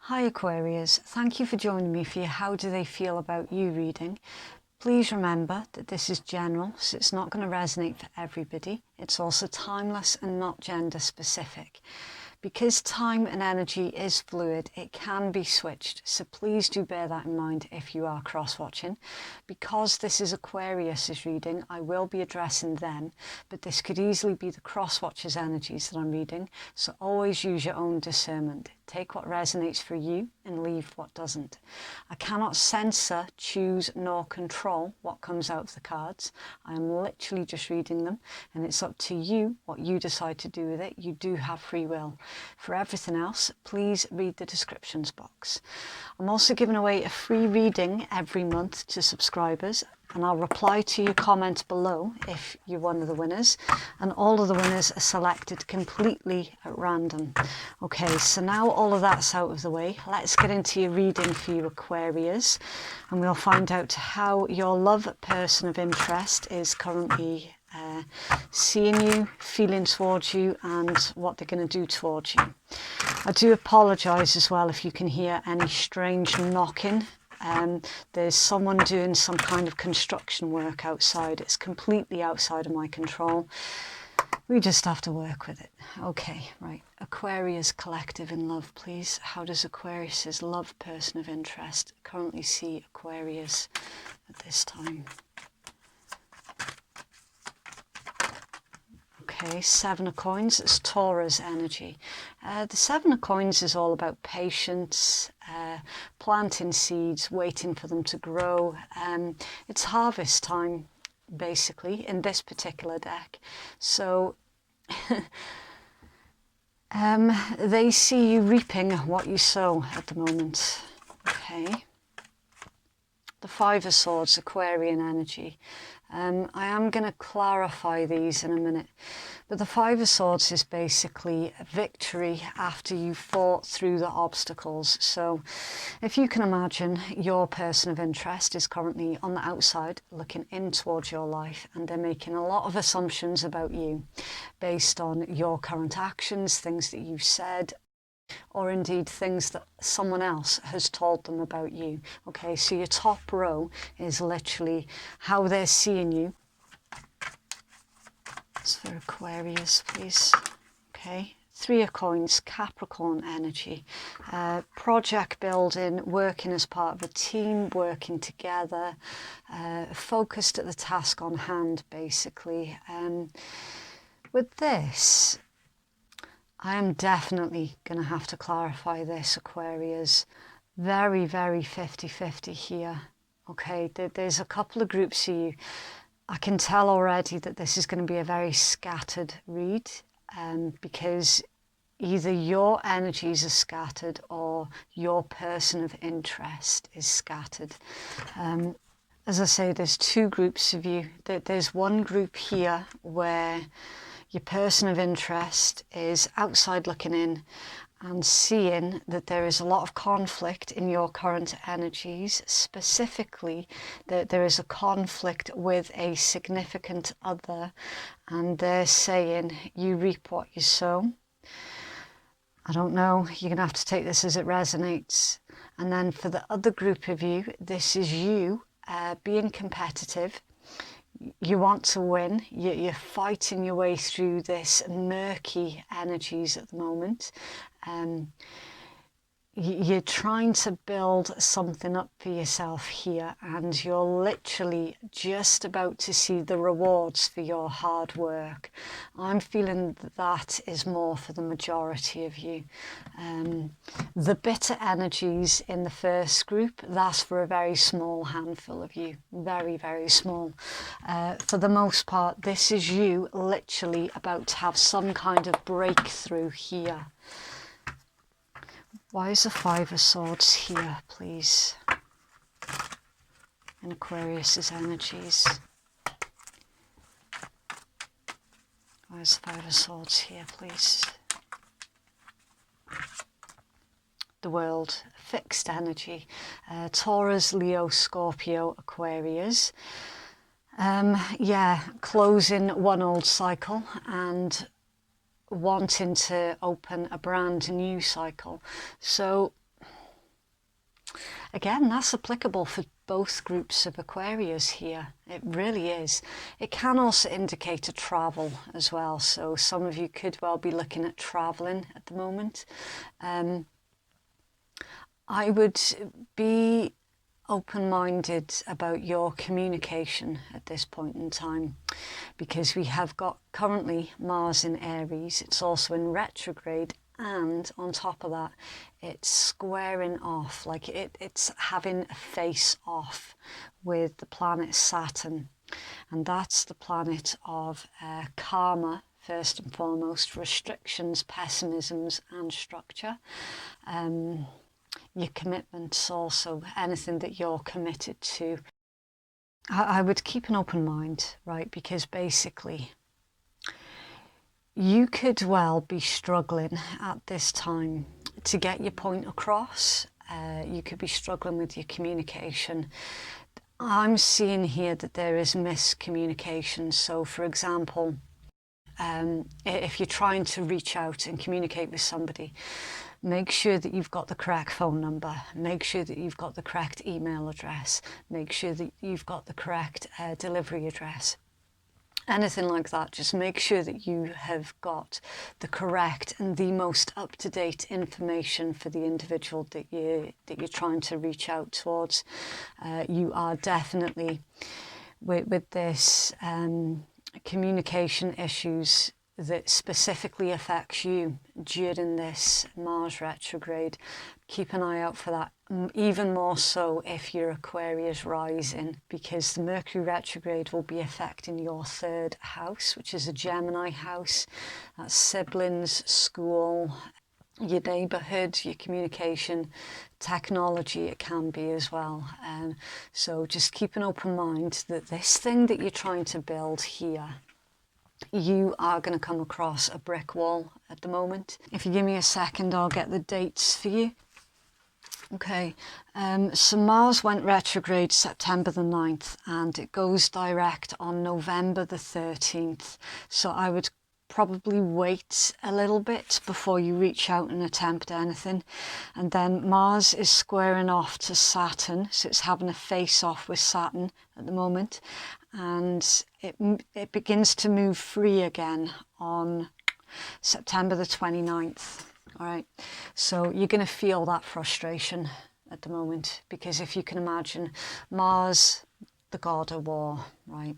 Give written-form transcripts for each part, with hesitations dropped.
Hi Aquarius, thank you for joining me for your How Do They Feel About You reading. Please remember that this is general, so it's not going to resonate for everybody. It's also timeless and not gender specific. Because time and energy is fluid, it can be switched, so please do bear that in mind if you are cross-watching. Because this is Aquarius's reading, I will be addressing them, but this could easily be the cross-watcher's energies that I'm reading, so always use your own discernment. Take what resonates for you and leave what doesn't. I cannot censor, choose, nor control what comes out of the cards. I am literally just reading them, and it's up to you what you decide to do with it. You do have free will. For everything else, please read the descriptions box. I'm also giving away a free reading every month to subscribers, and I'll reply to your comment below if you're one of the winners, and all of the winners are selected completely at random. Okay, so now all of that's out of the way, let's get into your reading for you Aquarius, and we'll find out how your love person of interest is currently seeing you, feeling towards you, and what they're going to do towards you. I do apologise as well if you can hear any strange knocking. There's someone doing some kind of construction work outside. It's completely outside of my control. We just have to work with it. Okay, right. Aquarius collective in love, please. How does Aquarius's love person of interest currently see Aquarius at this time? Okay, Seven of Coins, it's Taurus energy. The Seven of Coins is all about patience, planting seeds, waiting for them to grow. It's harvest time, basically, in this particular deck. So they see you reaping what you sow at the moment. Okay. The Five of Swords, Aquarian energy. I am going to clarify these in a minute, but the Five of Swords is basically a victory after you fought through the obstacles. So if you can imagine, your person of interest is currently on the outside looking in towards your life, and they're making a lot of assumptions about you based on your current actions, things that you've said, or indeed things that someone else has told them about you. Okay, so your top row is literally how they're seeing you. It's for Aquarius, please. Okay, Three of Coins, Capricorn energy. Project building, working as part of a team, working together, focused at the task on hand, basically. With this, I am definitely going to have to clarify this, Aquarius. Very, very 50-50 here. Okay, there's a couple of groups of you. I can tell already that this is going to be a very scattered read, because either your energies are scattered or your person of interest is scattered. As I say, there's two groups of you. There's one group here where your person of interest is outside looking in and seeing that there is a lot of conflict in your current energies, specifically that there is a conflict with a significant other, and they're saying you reap what you sow. I don't know, you're going to have to take this as it resonates. And then for the other group of you, this is you being competitive. You want to win, you're fighting your way through this murky energies at the moment. You're trying to build something up for yourself here, and you're literally just about to see the rewards for your hard work. I'm feeling that is more for the majority of you. The bitter energies in the first group, that's for a very small handful of you. Very, very small. For the most part, this is you literally about to have some kind of breakthrough here. Why is the Five of Swords here, please? In Aquarius's energies. Why is the Five of Swords here, please? The World, fixed energy. Taurus, Leo, Scorpio, Aquarius. Yeah, closing one old cycle and wanting to open a brand new cycle. So again, that's applicable for both groups of Aquarius here. It really is. It can also indicate a travel as well. So some of you could well be looking at traveling at the moment. I would be open-minded about your communication at this point in time, because we have got currently Mars in Aries. It's also in retrograde, and on top of that, it's squaring off, like it's having a face off with the planet Saturn, and that's the planet of karma, first and foremost, restrictions, pessimisms and structure. Your commitments also, anything that you're committed to. I would keep an open mind, right? Because basically, you could well be struggling at this time to get your point across. You could be struggling with your communication. I'm seeing here that there is miscommunication. So, for example, if you're trying to reach out and communicate with somebody, make sure that you've got the correct phone number, make sure that you've got the correct email address, make sure that you've got the correct delivery address. Anything like that, just make sure that you have got the correct and the most up-to-date information for the individual that you're trying to reach out towards. You are definitely, with this communication issues that specifically affects you during this Mars retrograde. Keep an eye out for that, even more so if you're Aquarius rising, because the Mercury retrograde will be affecting your 3rd house, which is a Gemini house. That's siblings, school, your neighbourhood, your communication, technology, it can be as well. So just keep an open mind that this thing that you're trying to build here, you are going to come across a brick wall at the moment. If you give me a second, I'll get the dates for you. Okay, so Mars went retrograde September the 9th and it goes direct on November the 13th. So I would probably wait a little bit before you reach out and attempt anything. And then Mars is squaring off to Saturn, so it's having a face-off with Saturn at the moment. And it begins to move free again on September the 29th. All right, so you're going to feel that frustration at the moment, because if you can imagine, Mars, the god of war, right?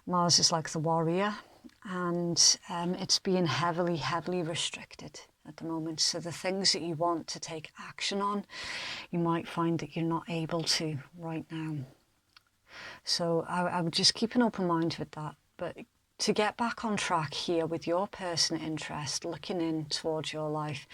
Mars is like the warrior, and it's being heavily restricted at the moment. So the things that you want to take action on, you might find that you're not able to right now. So I would just keep an open mind with that. But to get back on track here with your personal interest, looking in towards your life,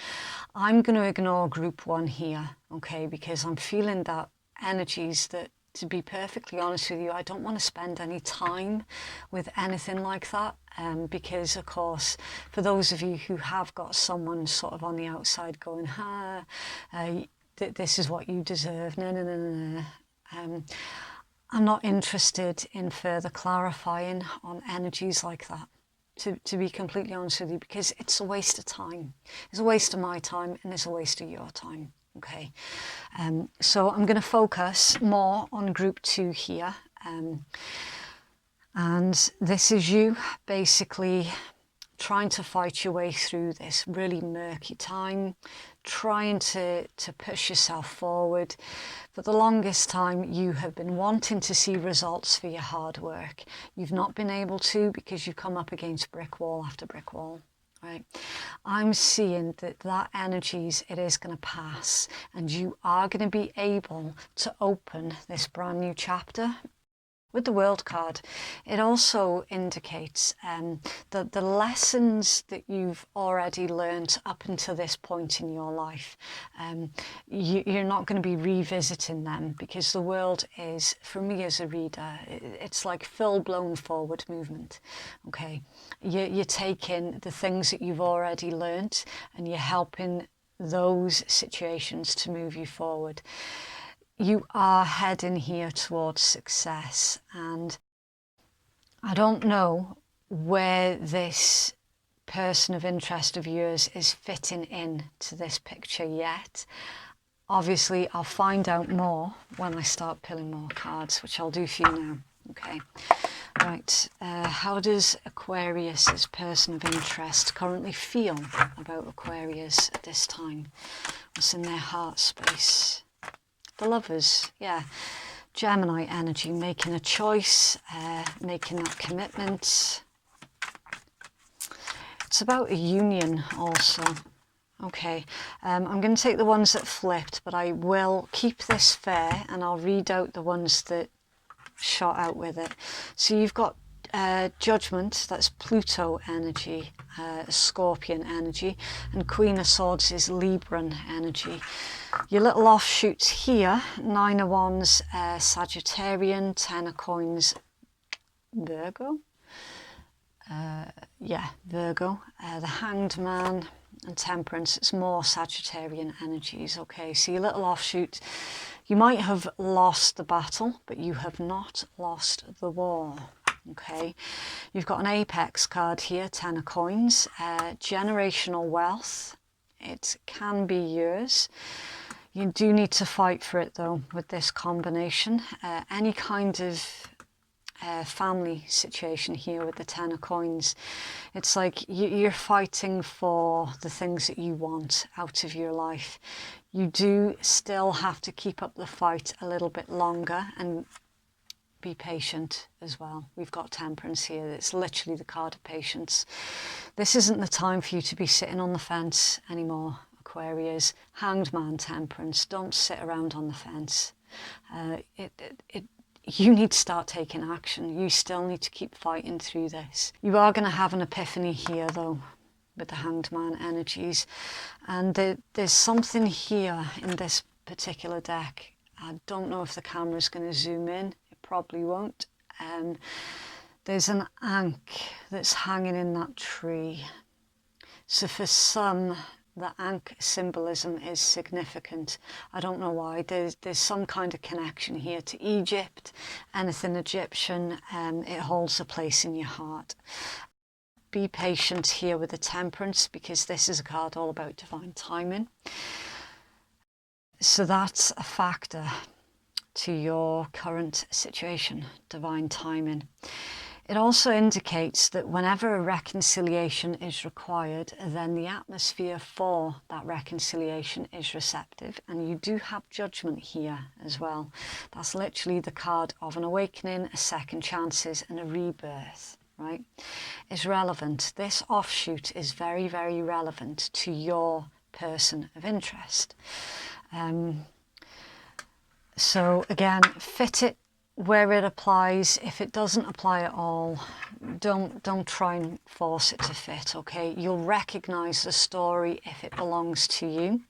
I'm going to ignore group 1 here, okay? Because I'm feeling that energies that, to be perfectly honest with you, I don't want to spend any time with anything like that. Because, of course, for those of you who have got someone sort of on the outside going, this is what you deserve, no. I'm not interested in further clarifying on energies like that, to be completely honest with you, because it's a waste of time. It's a waste of my time and it's a waste of your time, okay? So I'm going to focus more on group 2 here. And this is you basically trying to fight your way through this really murky time, trying to push yourself forward. For the longest time, you have been wanting to see results for your hard work. You've not been able to because you've come up against brick wall after brick wall. Right, I'm seeing that energies, it is going to pass, and you are going to be able to open this brand new chapter. With the World card, it also indicates that the lessons that you've already learned up until this point in your life, you're not going to be revisiting them, because the world is, for me as a reader, it's like full-blown forward movement. Okay, you're taking the things that you've already learned and you're helping those situations to move you forward. You are heading here towards success, and I don't know where this person of interest of yours is fitting in to this picture yet. obviously I'll find out more when I start pulling more cards, which I'll do for you now. Okay, right, how does Aquarius's person of interest currently feel about Aquarius at this time? What's in their heart space? The Lovers, yeah. Gemini energy, making a choice, making that commitment. It's about a union also. Okay, I'm going to take the ones that flipped, but I will keep this fair and I'll read out the ones that shot out with it. So you've got Judgment, that's Pluto energy, Scorpion energy, and Queen of Swords is Libran energy. Your little offshoots here, Nine of Wands, Sagittarian, Ten of Coins, Virgo. Yeah, Virgo. The Hanged Man and Temperance, it's more Sagittarian energies. Okay, so your little offshoot, you might have lost the battle, but you have not lost the war. Okay, you've got an apex card here, Ten of Coins, generational wealth. It can be yours. You do need to fight for it though with this combination. Any kind of family situation here with the Ten of Coins, it's like you're fighting for the things that you want out of your life. You do still have to keep up the fight a little bit longer and be patient as well. We've got Temperance here. It's literally the card of patience. This isn't the time for you to be sitting on the fence anymore, Aquarius. Hanged Man, Temperance. Don't sit around on the fence. You need to start taking action. You still need to keep fighting through this. You are going to have an epiphany here though with the Hanged Man energies, and there's something here in this particular deck. I don't know if the camera's going to zoom in. It probably won't. There's an ankh that's hanging in that tree. So for some, the ankh symbolism is significant. I don't know why. There's some kind of connection here to Egypt, anything Egyptian. It holds a place in your heart. Be patient here with the Temperance, because this is a card all about divine timing. So that's a factor to your current situation, divine timing. It also indicates that whenever a reconciliation is required, then the atmosphere for that reconciliation is receptive, and you do have Judgment here as well. That's literally the card of an awakening, a second chances, and a rebirth, right? It's relevant. This offshoot is very, very relevant to your person of interest. So again, fit it where it applies. If it doesn't apply at all, don't try and force it to fit, okay? You'll recognize the story if it belongs to you.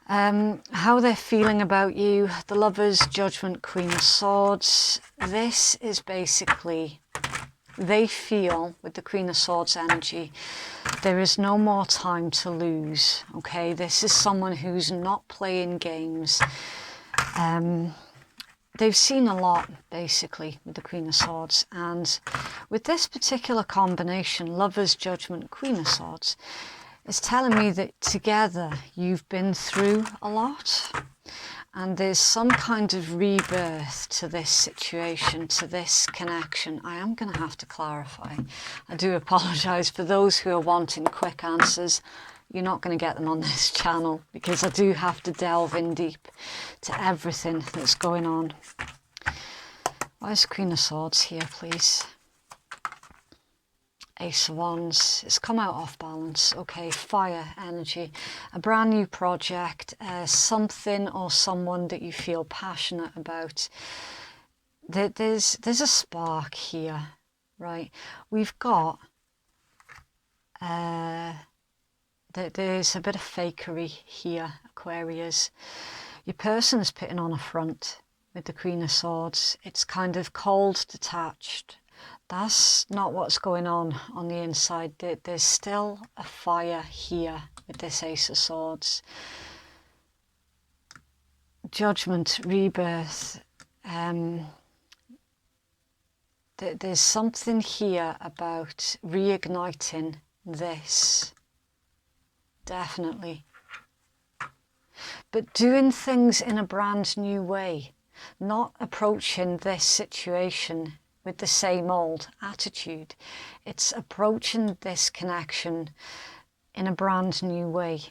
How they're feeling about you, the Lovers, Judgment, Queen of Swords. This is basically, they feel with the Queen of Swords energy, there is no more time to lose, okay? This is someone who's not playing games. They've seen a lot, basically, with the Queen of Swords. And with this particular combination, Lovers, Judgment, Queen of Swords, it's telling me that together you've been through a lot. And there's some kind of rebirth to this situation, to this connection. I am going to have to clarify. I do apologise for those who are wanting quick answers. You're not going to get them on this channel, because I do have to delve in deep to everything that's going on. Where's Queen of Swords here, please? Ace of Wands. It's come out off balance. Okay, fire energy. A brand new project, something or someone that you feel passionate about. There's a spark here, right? We've got... there's a bit of fakery here, Aquarius. Your person is putting on a front with the Queen of Swords. It's kind of cold, detached. That's not what's going on the inside. There's still a fire here with this Ace of Swords. Judgment, rebirth. There's something here about reigniting this. Definitely. but doing things in a brand new way, not approaching this situation with the same old attitude. It's approaching this connection in a brand new way.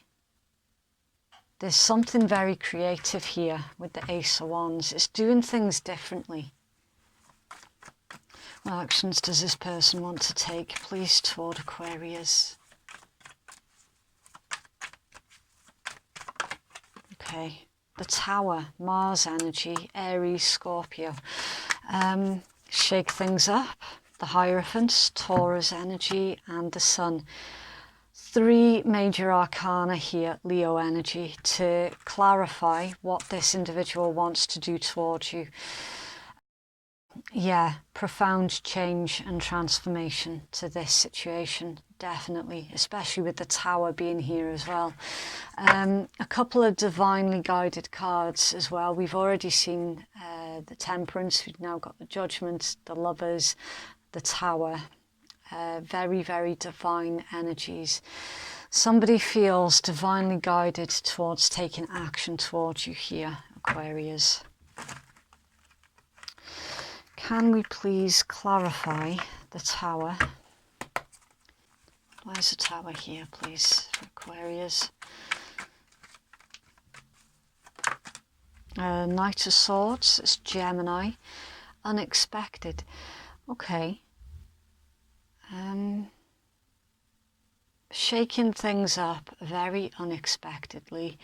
There's something very creative here with the Ace of Wands. It's doing things differently. What actions does this person want to take, please, toward Aquarius? Okay, the Tower, Mars energy, Aries, Scorpio. Shake things up. The Hierophant, Taurus energy, and the Sun. 3 major arcana here, Leo energy, to clarify what this individual wants to do towards you. Yeah, profound change and transformation to this situation, definitely, especially with the Tower being here as well. A couple of divinely guided cards as well. We've already seen the Temperance, we've now got the Judgment, the Lovers, the Tower. Very, very divine energies. Somebody feels divinely guided towards taking action towards you here, Aquarius. Can we please clarify the Tower? Where's the Tower here, please, for Aquarius? Knight of Swords, it's Gemini. Unexpected. Okay. Shaking things up very unexpectedly.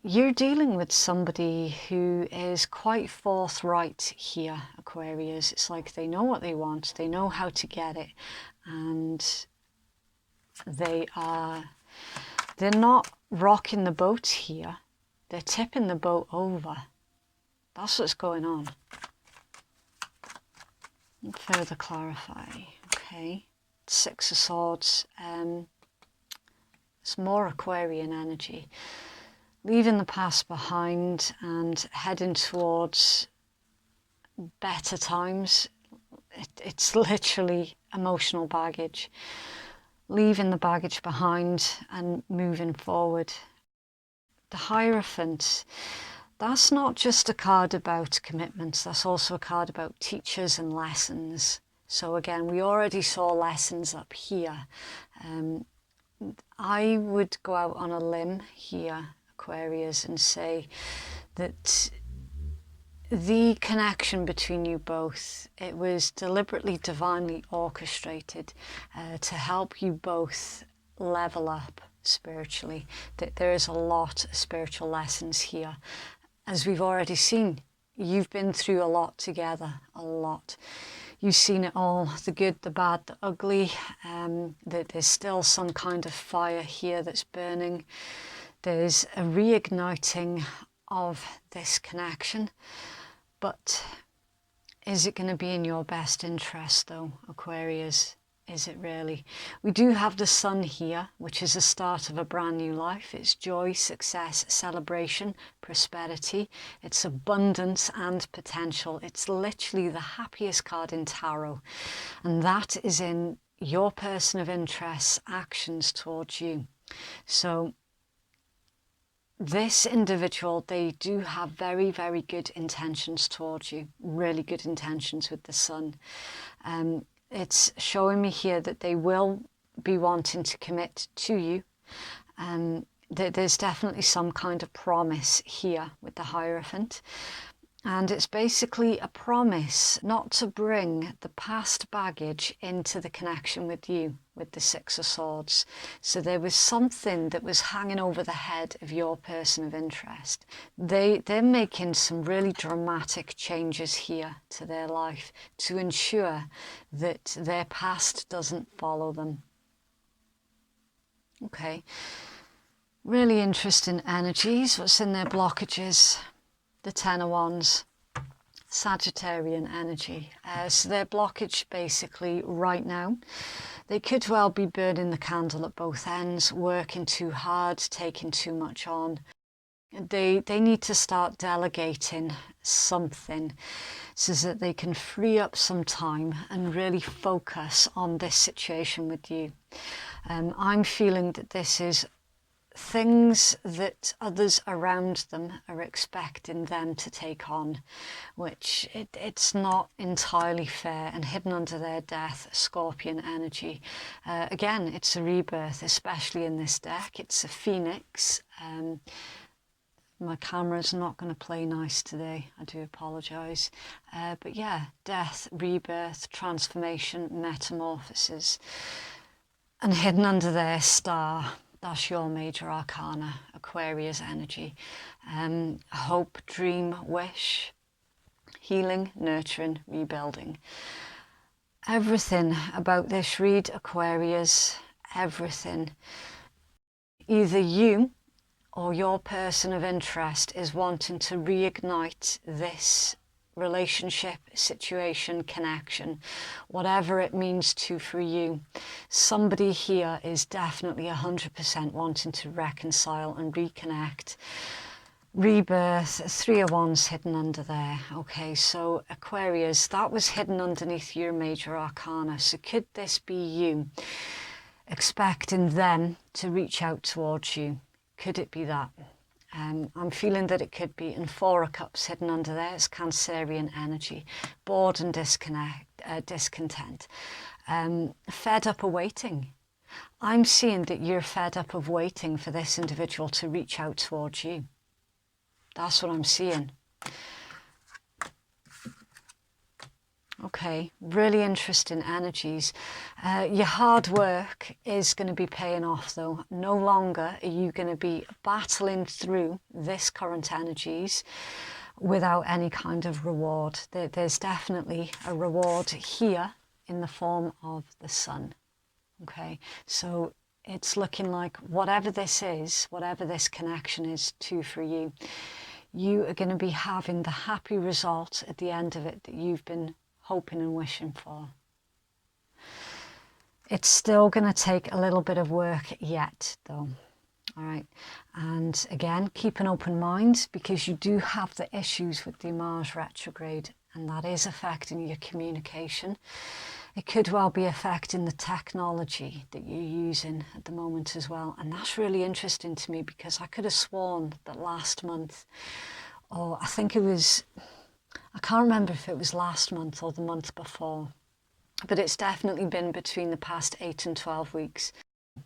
You're dealing with somebody who is quite forthright here, Aquarius. It's like they know what they want, they know how to get it, and they're not rocking the boat here, they're tipping the boat over. That's what's going on. And further clarify. Okay, 6 of Swords. It's more Aquarian energy. Leaving the past behind and heading towards better times. It's literally emotional baggage. Leaving the baggage behind and moving forward. The Hierophant. That's not just a card about commitments, that's also a card about teachers and lessons. So again, we already saw lessons up here. I would go out on a limb here, Aquarius, and say that the connection between you both, it was deliberately, divinely orchestrated to help you both level up spiritually. That there is a lot of spiritual lessons here. As we've already seen, you've been through a lot together, a lot. You've seen it all, the good, the bad, the ugly. That there's still some kind of fire here that's burning. There's a reigniting of this connection. But is it going to be in your best interest though, Aquarius? Is it really? We do have the Sun here, which is the start of a brand new life. It's joy, success, celebration, prosperity. It's abundance and potential. It's literally the happiest card in tarot. And that is in your person of interest's actions towards you. So this individual, they do have very, very good intentions towards you. Really good intentions with the Sun. It's showing me here that they will be wanting to commit to you. There's definitely some kind of promise here with the Hierophant. And it's basically a promise not to bring the past baggage into the connection with you, with the 6 of Swords. So there was something that was hanging over the head of your person of interest. They're making some really dramatic changes here to their life to ensure that their past doesn't follow them. Okay, really interesting energies. What's in their blockages? The 10 of Wands, Sagittarian energy. So their blockage basically right now, they could well be burning the candle at both ends, working too hard, taking too much on. They need to start delegating something so that they can free up some time and really focus on this situation with you. I'm feeling that this is things that others around them are expecting them to take on, which it's not entirely fair. And hidden under their death, Scorpion energy. Again, it's a rebirth, especially in this deck. It's a phoenix. My camera's not going to play nice today, I do apologise. But yeah, death, rebirth, transformation, metamorphosis. And hidden under their star, that's your major arcana, Aquarius energy. Hope, dream, wish, healing, nurturing, rebuilding. Everything about this read, Aquarius, everything. Either you or your person of interest is wanting to reignite this relationship, situation, connection, whatever it means to for you. Somebody here is definitely 100% wanting to reconcile and reconnect. Rebirth, 3 of Wands hidden under there. Okay, so Aquarius, that was hidden underneath your major arcana. So could this be you expecting them to reach out towards you? Could it be that? I'm feeling that it could be. And 4 of Cups hidden under there is Cancerian energy. Bored and discontent. Fed up of waiting. I'm seeing that you're fed up of waiting for this individual to reach out towards you. That's what I'm seeing. Okay, really interesting energies. Your hard work is going to be paying off though. No longer are you going to be battling through this current energies without any kind of reward. There's definitely a reward here in the form of the sun. Okay, so it's looking like whatever this is, whatever this connection is to for you, you are going to be having the happy result at the end of it that you've been hoping and wishing for. It's still going to take a little bit of work yet though. All right, and again, keep an open mind, because you do have the issues with the Mars retrograde, and that is affecting your communication. It could well be affecting the technology that you're using at the moment as well. And that's really interesting to me, because I could have sworn that last month, or I think it was, I can't remember if it was last month or the month before, but it's definitely been between the past 8 and 12 weeks,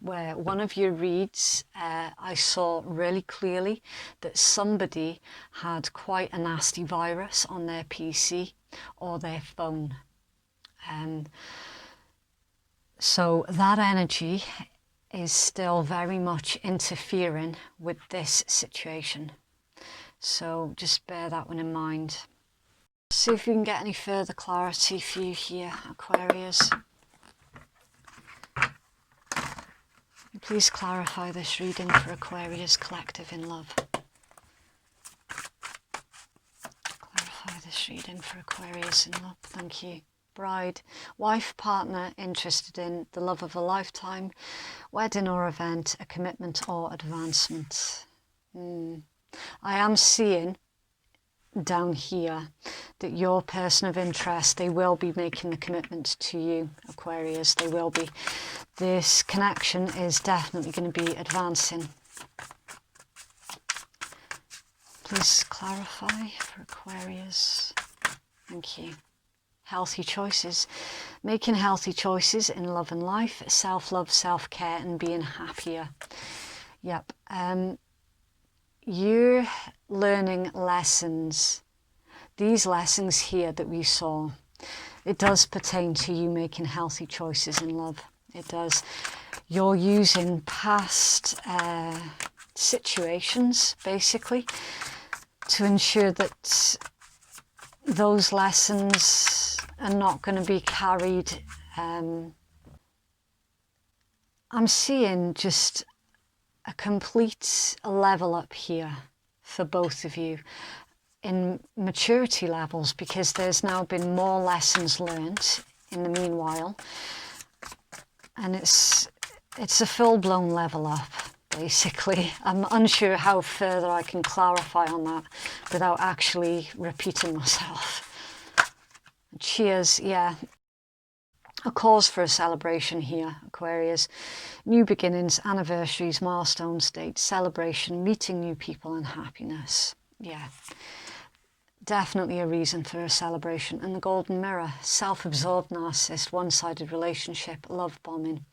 where one of your reads, I saw really clearly that somebody had quite a nasty virus on their PC or their phone. So that energy is still very much interfering with this situation. So just bear that one in mind. See if we can get any further clarity for you here, Aquarius. Please clarify this reading for Aquarius collective in love. Clarify this reading for Aquarius in love. Thank you. Bride, wife, partner interested in the love of a lifetime, wedding or event, a commitment or advancement. I am seeing down here that your person of interest, they will be making a commitment to you, Aquarius. They will be. This connection is definitely going to be advancing. Please clarify for Aquarius. Thank you. Healthy choices. Making healthy choices in love and life, self-love, self-care, and being happier. Yep. You're learning lessons. These lessons here that we saw, it does pertain to you making healthy choices in love. It does. You're using past situations, basically, to ensure that those lessons are not going to be carried. I'm seeing just a complete level up here for both of you in maturity levels, because there's now been more lessons learned in the meanwhile, and it's a full-blown level up, basically. I'm unsure how further I can clarify on that without actually repeating myself. Cheers, yeah. a cause for a celebration here, Aquarius. New beginnings, anniversaries, milestones, dates, celebration, meeting new people and happiness. Yeah, definitely a reason for a celebration. And the golden mirror, self-absorbed narcissist, one-sided relationship, love bombing.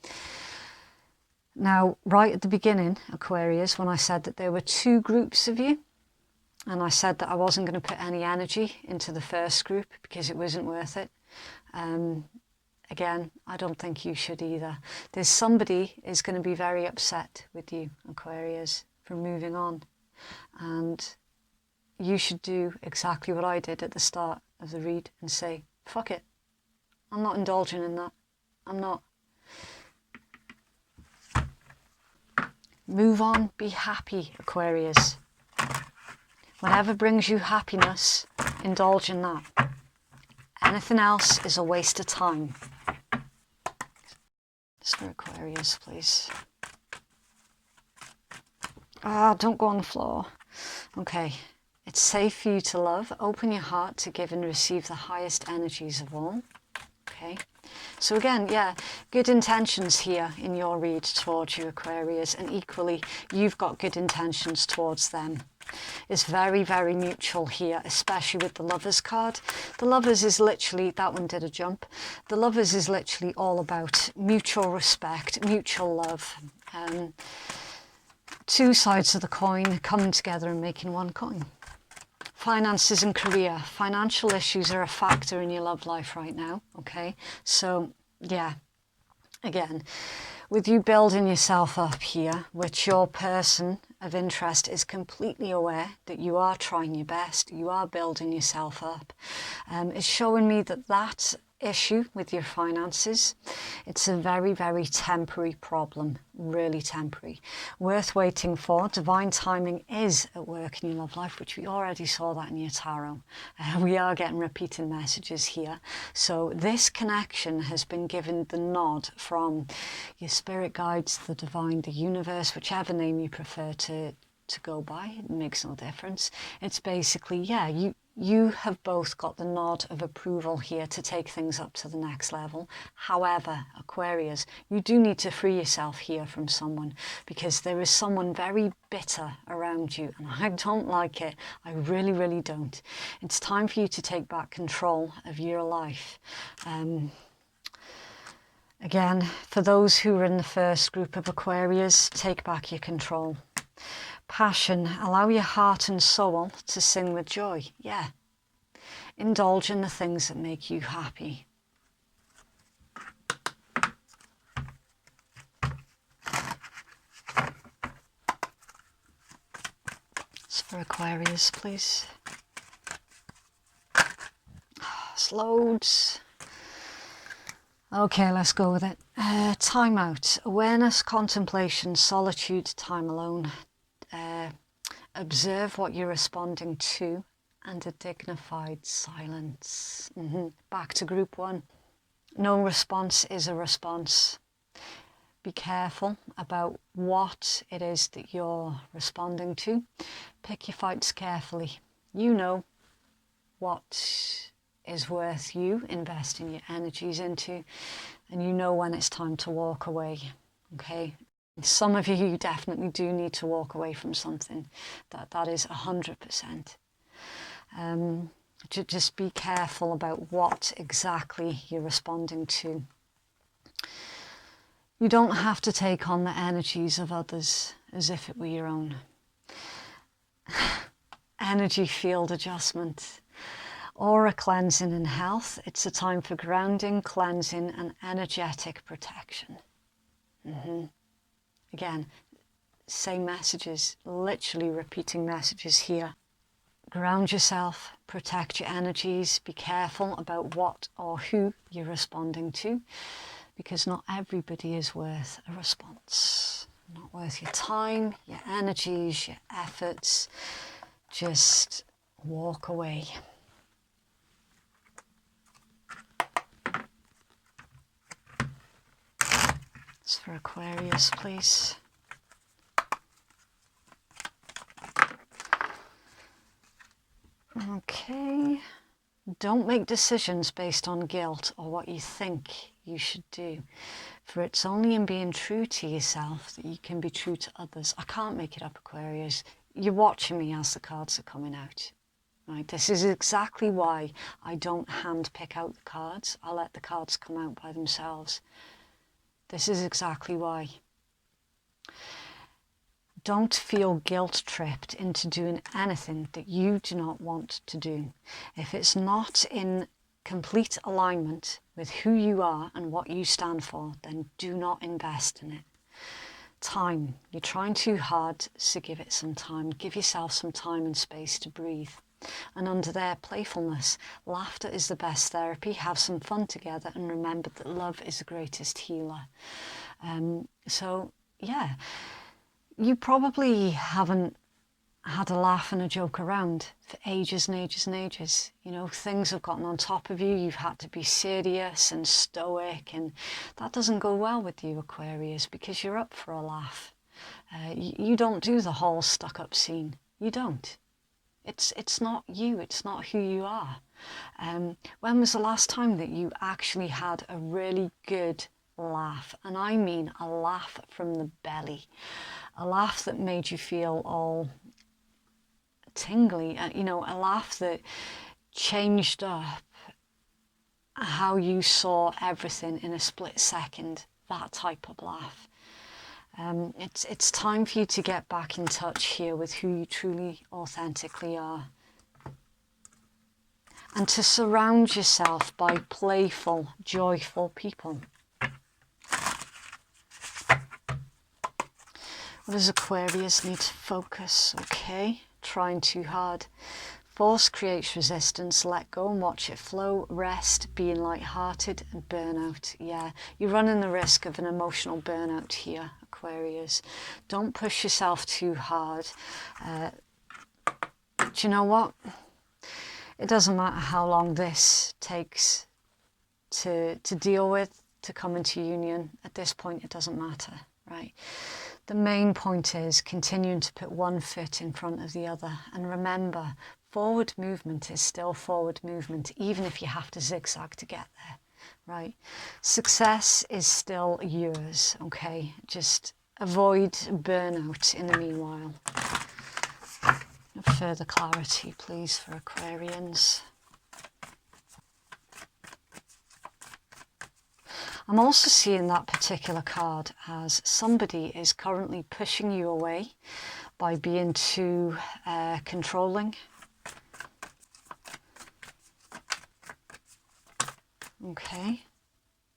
Now, right at the beginning, Aquarius, when I said that there were two groups of you, and I said that I wasn't going to put any energy into the first group because it wasn't worth it. Again, I don't think you should either. There's somebody is going to be very upset with you, Aquarius, for moving on. And you should do exactly what I did at the start of the read and say, fuck it. I'm not indulging in that. I'm not. Move on, be happy, Aquarius. Whatever brings you happiness, indulge in that. Anything else is a waste of time. Just for Aquarius, please. Don't go on the floor. Okay. It's safe for you to love. Open your heart to give and receive the highest energies of all. Okay. So again, yeah, good intentions here in your read towards you, Aquarius, and equally, you've got good intentions towards them. It's very, very mutual here, especially with the Lovers card. The Lovers is literally, that one did a jump. The Lovers is literally all about mutual respect, mutual love. Two sides of the coin coming together and making one coin. Finances and career. Financial issues are a factor in your love life right now, okay? So, yeah, again, with you building yourself up here, which your person of interest is completely aware that you are trying your best, you are building yourself up, it's showing me that that issue with your finances, it's a very, very temporary problem, really temporary, worth waiting for. Divine timing is at work in your love life, which we already saw that in your tarot. We are getting repeating messages here. So this connection has been given the nod from your spirit guides, the divine, the universe, whichever name you prefer to go by, it makes no difference. It's basically, yeah, you have both got the nod of approval here to take things up to the next level. However, Aquarius, you do need to free yourself here from someone, because there is someone very bitter around you, and I don't like it. I really, really don't. It's time for you to take back control of your life. Again, for those who are in the first group of Aquarius, take back your control. Passion, allow your heart and soul to sing with joy. Yeah. Indulge in the things that make you happy. It's for Aquarius, please. It's loads. Okay, let's go with it. Time out. Awareness, contemplation, solitude, time alone. Observe what you're responding to, and a dignified silence. Back to group one. No response is a response. Be careful about what it is that you're responding to. Pick your fights carefully. You know what is worth you investing your energies into, and you know when it's time to walk away, okay? Some of you definitely do need to walk away from something. That is 100%. Just be careful about what exactly you're responding to. You don't have to take on the energies of others as if it were your own. Energy field adjustment. Aura cleansing and health. It's a time for grounding, cleansing and energetic protection. Again, same messages, literally repeating messages here. Ground yourself, protect your energies, be careful about what or who you're responding to, because not everybody is worth a response. Not worth your time, your energies, your efforts. Just walk away. It's for Aquarius, please. Okay, Don't make decisions based on guilt or what you think you should do, for it's only in being true to yourself that you can be true to others. I can't make it up, Aquarius. You're watching me as the cards are coming out. Right? This is exactly why I don't hand pick out the cards. I let the cards come out by themselves. This is exactly why. Don't feel guilt-tripped into doing anything that you do not want to do. If it's not in complete alignment with who you are and what you stand for, then do not invest in it. Time. You're trying too hard, so give it some time. Give yourself some time and space to breathe. And under there, playfulness. Laughter is the best therapy. Have some fun together and remember that love is the greatest healer. So, yeah. You probably haven't had a laugh and a joke around for ages and ages and ages. You know, things have gotten on top of you. You've had to be serious and stoic, and that doesn't go well with you, Aquarius, because you're up for a laugh. You don't do the whole stuck-up scene. You don't. It's not you. It's not who you are. When was the last time that you actually had a really good laugh? And I mean a laugh from the belly. A laugh that made you feel all tingly, you know, a laugh that changed up how you saw everything in a split second, that type of laugh. It's time for you to get back in touch here with who you truly, authentically are. And to surround yourself by playful, joyful people. What does Aquarius need to focus? Okay, trying too hard. Force creates resistance. Let go and watch it flow. Rest, being light-hearted, and burnout. Yeah, you're running the risk of an emotional burnout here, Aquarius. Don't push yourself too hard. Do you know what? It doesn't matter how long this takes to deal with, to come into union. At this point, it doesn't matter, right? The main point is continuing to put one foot in front of the other. And remember, forward movement is still forward movement, even if you have to zigzag to get there, right? Success is still yours, okay? Just avoid burnout in the meanwhile. Further clarity, please, for Aquarians. I'm also seeing that particular card as somebody is currently pushing you away by being too controlling. Okay.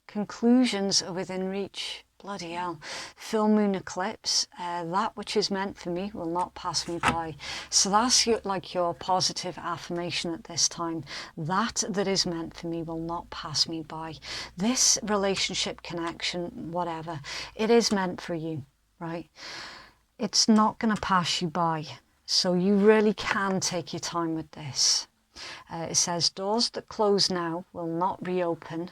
Conclusions are within reach. Bloody hell. Full moon eclipse. That which is meant for me will not pass me by. So that's your positive affirmation at this time. That is meant for me will not pass me by. This relationship connection, whatever, it is meant for you, right? It's not going to pass you by. So you really can take your time with this. It says, doors that close now will not reopen.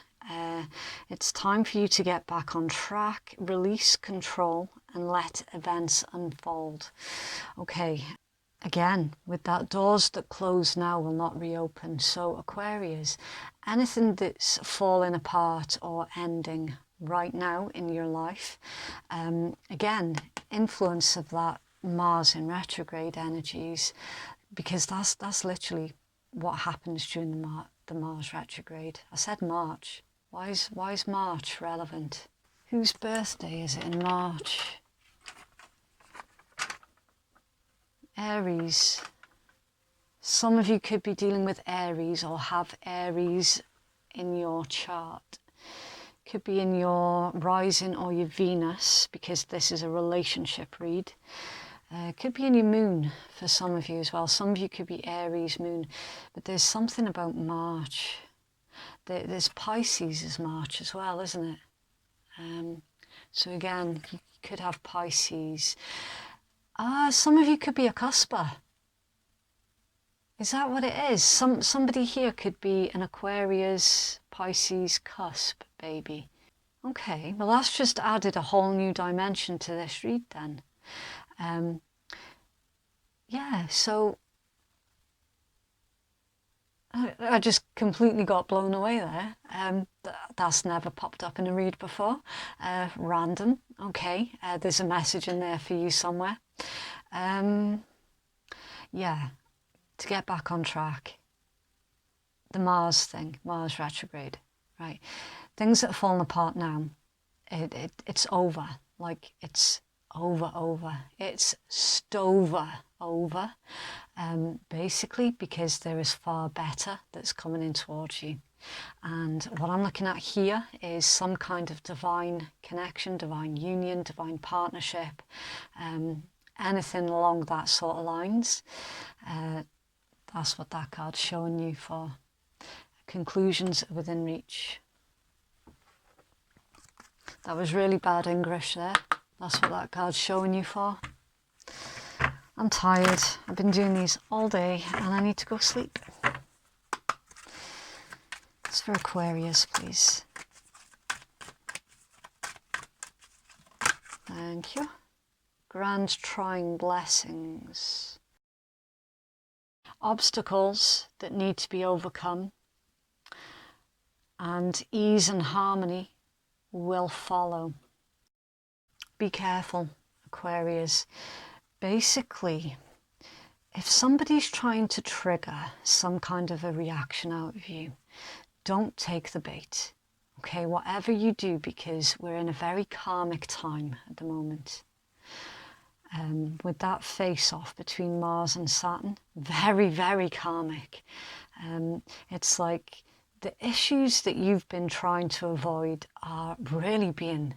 It's time for you to get back on track, release control, and let events unfold. Okay, again, with that, doors that close now will not reopen. So Aquarius, anything that's falling apart or ending right now in your life, again, influence of that Mars in retrograde energies, because that's literally what happens during the Mars retrograde. I said March. Why is March relevant? Whose birthday is it in March? Aries. Some of you could be dealing with Aries or have Aries in your chart. Could be in your rising or your Venus, because this is a relationship read. Could be in your moon for some of you as well. Some of you could be Aries moon, but there's something about March. There's Pisces is March as well, isn't it? So again, you could have Pisces. Some of you could be a cusper. Is that what it is? Somebody here could be an Aquarius, Pisces cusp baby. Okay, well that's just added a whole new dimension to this read then. Yeah, so I just completely got blown away there. That's never popped up in a read before. Random, okay. There's a message in there for you somewhere. Yeah, to get back on track. The Mars thing, Mars retrograde, right? Things that have fallen apart now, it's over. Like, it's over. It's stover over. Basically because there is far better that's coming in towards you. And what I'm looking at here is some kind of divine connection, divine union, divine partnership, anything along that sort of lines. That's what that card's showing you for. Conclusions within reach. That was really bad English there. That's what that card's showing you for. I'm tired. I've been doing these all day and I need to go sleep. It's for Aquarius, please. Thank you. Grand trying blessings. Obstacles that need to be overcome, and ease and harmony will follow. Be careful, Aquarius. Basically, if somebody's trying to trigger some kind of a reaction out of you, don't take the bait. Okay, whatever you do, because we're in a very karmic time at the moment. With that face-off between Mars and Saturn, very, very karmic. It's like the issues that you've been trying to avoid are really being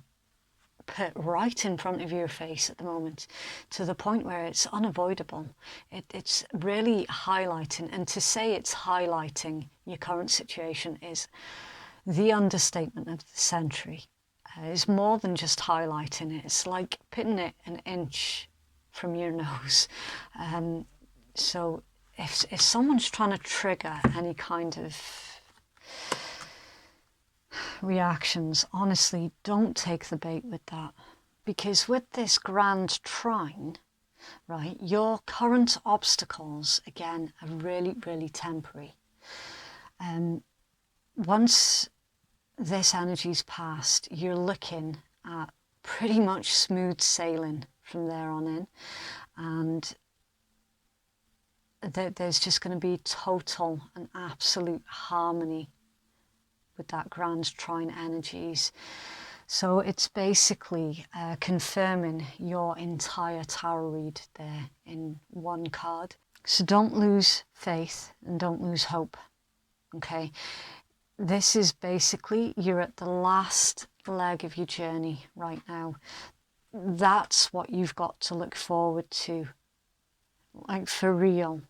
put right in front of your face at the moment, to the point where it's unavoidable. It's really highlighting, and to say it's highlighting your current situation is the understatement of the century. It's more than just highlighting it. It's like putting it an inch from your nose. So if someone's trying to trigger any kind of reactions, honestly, don't take the bait with that. Because with this grand trine, right, your current obstacles, again, are really, really temporary. Once this energy's passed, you're looking at pretty much smooth sailing from there on in, and there's just going to be total and absolute harmony with that grand trine energies. So it's basically confirming your entire tarot read there in one card. So don't lose faith and don't lose hope, okay? This is basically, you're at the last leg of your journey right now. That's what you've got to look forward to, like for real.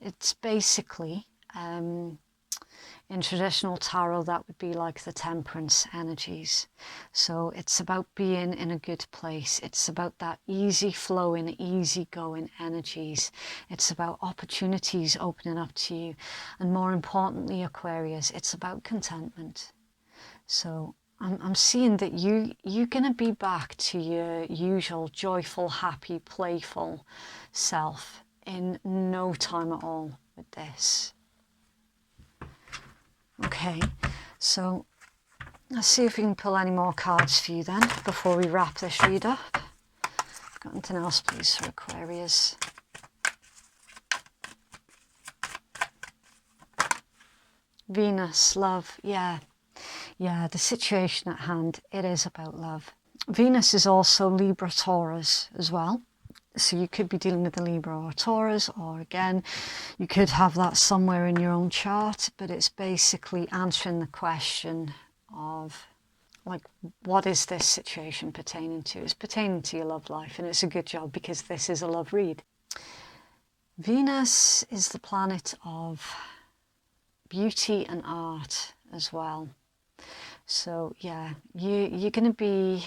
It's basically, in traditional tarot, that would be like the temperance energies. So it's about being in a good place. It's about that easy flowing, easy going energies. It's about opportunities opening up to you. And more importantly, Aquarius, it's about contentment. So I'm seeing that you're going to be back to your usual joyful, happy, playful self in no time at all with this. Okay, so let's see if we can pull any more cards for you then before we wrap this read up. Got anything else, please, for Aquarius? Venus, love, yeah, the situation at hand, it is about love. Venus is also Libra Taurus as well. So you could be dealing with the Libra or Taurus, or again, you could have that somewhere in your own chart, but it's basically answering the question of, like, what is this situation pertaining to? It's pertaining to your love life, and it's a good job because this is a love read. Venus is the planet of beauty and art as well. So yeah, you're going to be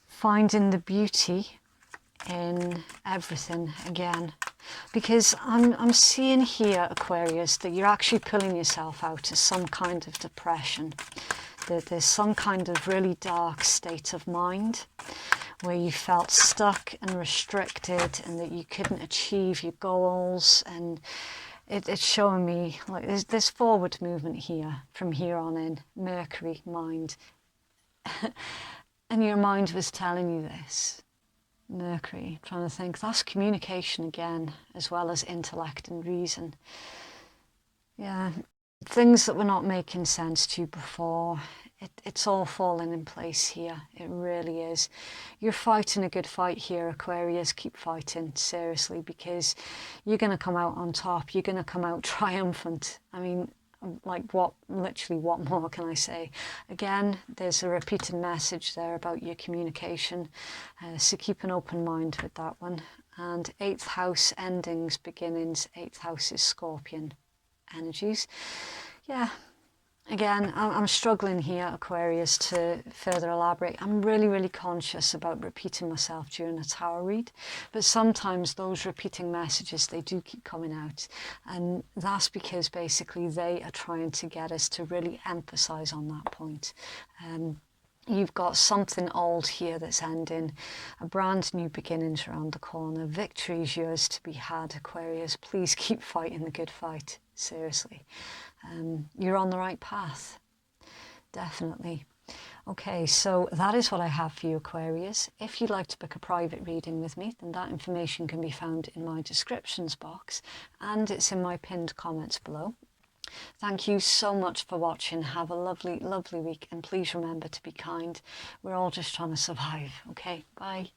finding the beauty in everything again, because I'm seeing here, Aquarius, that you're actually pulling yourself out of some kind of depression, that there's some kind of really dark state of mind where you felt stuck and restricted and that you couldn't achieve your goals, and it's showing me like there's forward movement here from here on in. Mercury, mind. And your mind was telling you this. Mercury, trying to think, that's communication again, as well as intellect and reason. Yeah, things that were not making sense to you before, it's all falling in place here. It really is. You're fighting a good fight here, Aquarius. Keep fighting, seriously, because you're going to come out on top. You're going to come out triumphant. I mean, like literally what more can I say? Again, there's a repeated message there about your communication. So keep an open mind with that one. And 8th house, endings, beginnings. 8th house is Scorpion energies. Yeah, again, I'm struggling here, Aquarius, to further elaborate. I'm really conscious about repeating myself during a tarot read, but sometimes those repeating messages, they do keep coming out, and that's because basically they are trying to get us to really emphasize on that point. You've got something old here that's ending, a brand new beginning's around the corner. Victory is yours to be had, Aquarius. Please keep fighting the good fight, seriously. You're on the right path, definitely. Okay, so that is what I have for you, Aquarius. If you'd like to book a private reading with me, then that information can be found in my descriptions box, and it's in my pinned comments below. Thank you so much for watching. Have a lovely week, and please remember to be kind. We're all just trying to survive. Okay, bye.